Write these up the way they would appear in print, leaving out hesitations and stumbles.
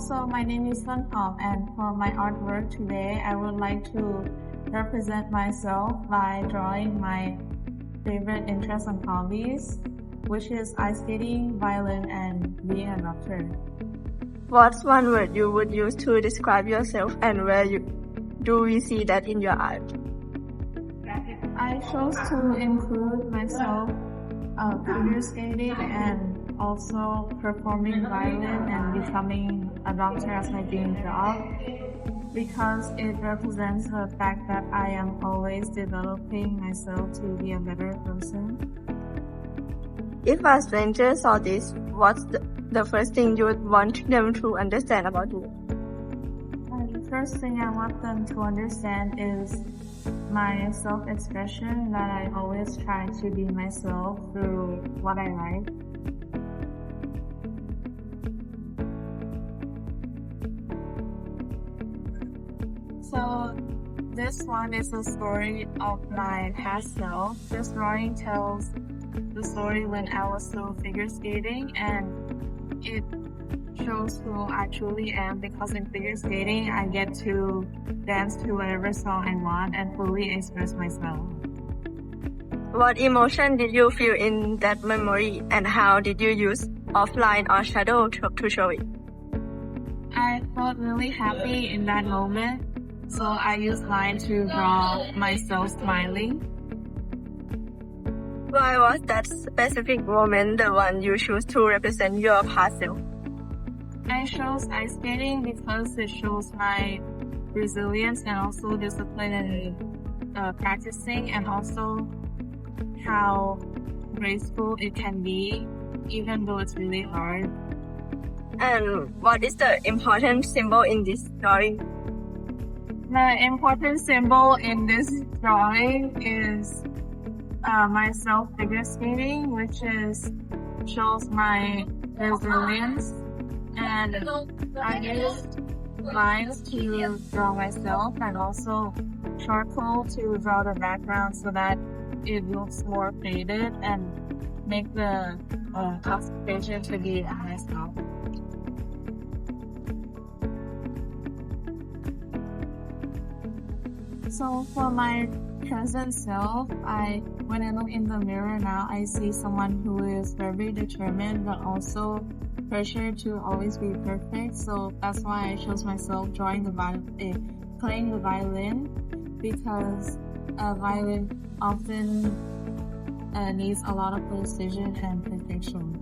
So my name is Tonhom, and for my artwork today, I would like to represent myself by drawing my favorite interests and hobbies, which is ice skating, violin, and being a doctor. What's one word you would use to describe yourself, and where do we see that in your art? I chose to include myself figure skating and also performing violin and becoming a doctor as my dream job, because it represents the fact that I am always developing myself to be a better person. If a stranger saw this, what's the first thing you would want them to understand about you? The first thing I want them to understand is my self-expression, that I always try to be myself through what I like. So this one is the story of my past self. This drawing tells the story when I was still figure skating, and it shows who I truly am, because in figure skating I get to dance to whatever song I want and fully express myself. What emotion did you feel in that memory, and how did you use offline or shadow to show it? I felt really happy in that moment, so I used line to draw myself smiling. Why was that specific moment the one you chose to represent your past self? I chose ice skating because it shows my resilience and also discipline in practicing, and also how graceful it can be even though it's really hard. And what is the important symbol in this drawing? The important symbol in this drawing is myself figure skating, which shows my resilience, and I used lines to draw myself and also charcoal to draw the background so that it looks more faded and make the concentration to be at myself. So for my present self, when I look in the mirror now, I see someone who is very determined but also pressured to always be perfect. So that's why I chose myself playing the violin, because a violin often needs a lot of precision and perfection.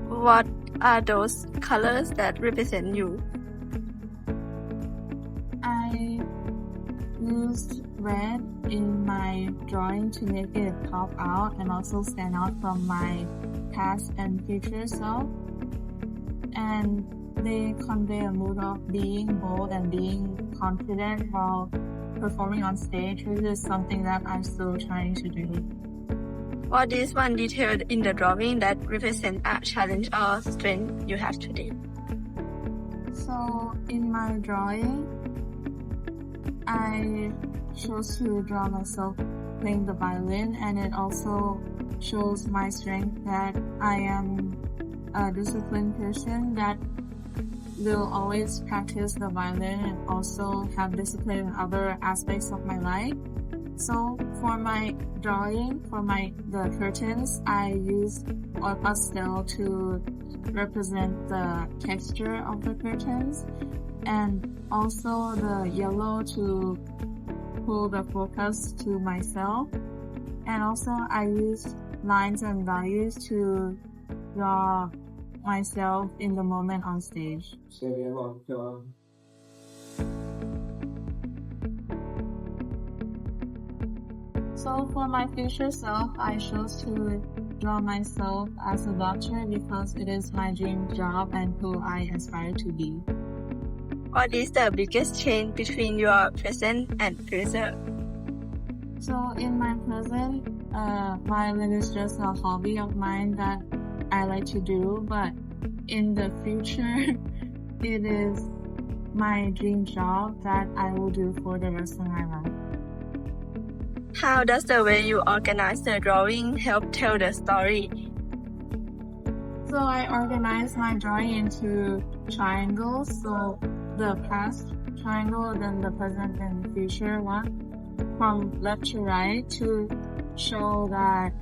What are those colors that represent you? I used red in my drawing to make it pop out and also stand out from my past and future self. And they convey a mood of being bold and being confident while performing on stage, which is something that I'm still trying to do. What is one detail in the drawing that represents a challenge or strength you have today? So in my drawing, I chose to draw myself playing the violin, and it also shows my strength, that I am a disciplined person that will always practice the violin and also have discipline in other aspects of my life. So for my drawing, for the curtains, I used oil pastel to represent the texture of the curtains, and also the yellow to pull the focus to myself. And also I used lines and values to draw myself in the moment on stage. So for my future self, I chose to draw myself as a doctor because it is my dream job and who I aspire to be. What is the biggest change between your present and future? So in my present, violin is just a hobby of mine that I like to do, but in the future, it is my dream job that I will do for the rest of my life. How does the way you organize the drawing help tell the story? So I organized my drawing into triangles. So the past triangle, then the present and future one, from left to right, to show that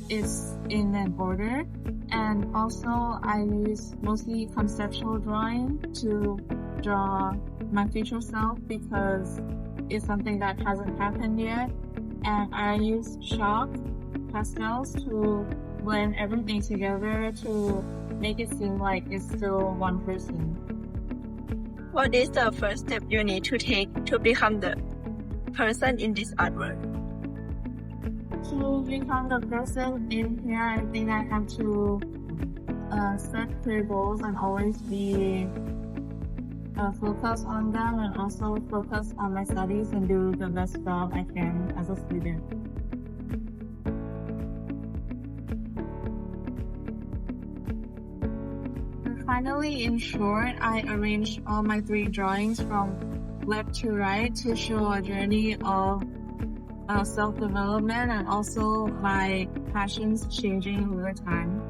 it's in an order. And also I use mostly conceptual drawing to draw my future self because it's something that hasn't happened yet. And I use chalk pastels to blend everything together to make it seem like it's still one person. What is the first step you need to take to become the person in this artwork? To become the person in here, I think I have to set clear goals and always be focused on them, and also focus on my studies and do the best job I can as a student. And finally, in short, I arranged all my 3 drawings from left to right to show a journey of self-development and also my passions changing over time.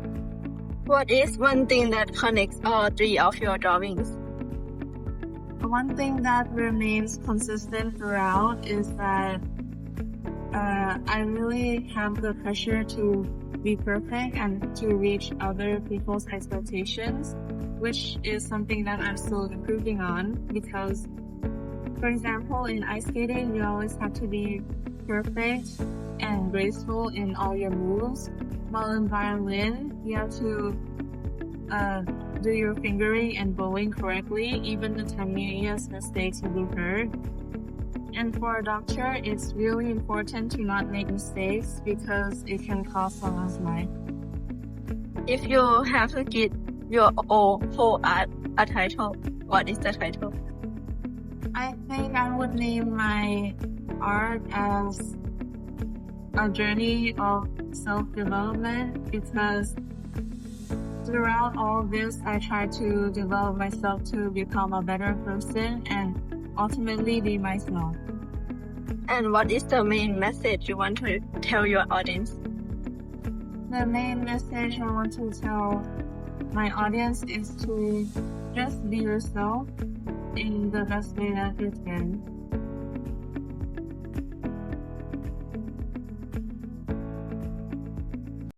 What is one thing that connects all 3 of your drawings? One thing that remains consistent throughout is that I really have the pressure to be perfect and to reach other people's expectations, which is something that I'm still improving on because, for example, in ice skating, you always have to be perfect and graceful in all your moves, while in violin, you have to do your fingering and bowing correctly, even the tiniest mistakes will be heard. And for a doctor, it's really important to not make mistakes because it can cost someone's life. If you have to give your whole art a title, what is the title? I think I would name my art as a journey of self-development because throughout all this, I try to develop myself to become a better person and ultimately be myself. And what is the main message you want to tell your audience? The main message I want to tell my audience is to just be yourself in the best way that you can.